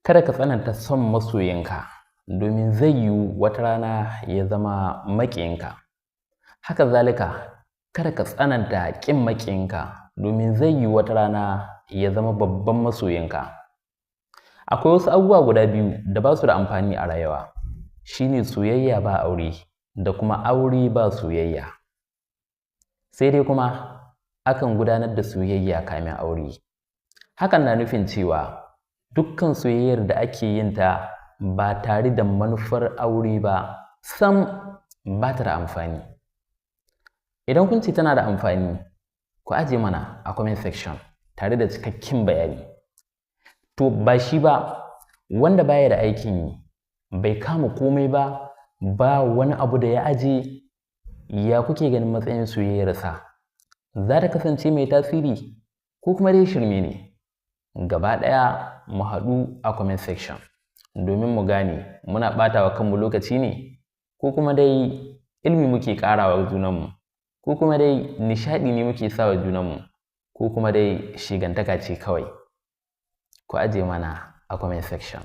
Kada ka tsananta son masoyinka domin zai yiwu wata rana ya zama maƙiyinka. Haka zalika, kada ka tsananta ƙin maƙiyinka domin zai yiwu wata rana ya zama babban masoyinka. Akwai wasu abubuwa guda biyu da ba su da amfani a rayuwa, shine soyayya ba aure da kuma aure ba soyayya. Sai dai kuma akan gudanar da soyayya kamin aure. Hakan na nufin cewa dukkan soyayyar da ake yin ta ba tare da manufar aure ba sam ba ta da amfani. Idan kun ce tana da amfani, ku ajiye mana a comment section tare da cikakken bayani. To ba shi ba, wanda baya da aikin yi, bai kama komai ba, ba wani abu da ya aje, ya kuke ganin matsayin soyayyarsa? Za ta kasance mai tasiri ko kuma dai shirme ne? Gaba ɗaya mu haɗu a comment section domin mu gane muna ɓata wa kanmu lokaci ne ko kuma dai ilimi muke ƙarawa junanmu ko kuma dai nishaɗi ne muke sawa junanmu ko kuma dai shigantaka ce kawai. Ku ajiye mana a comment section.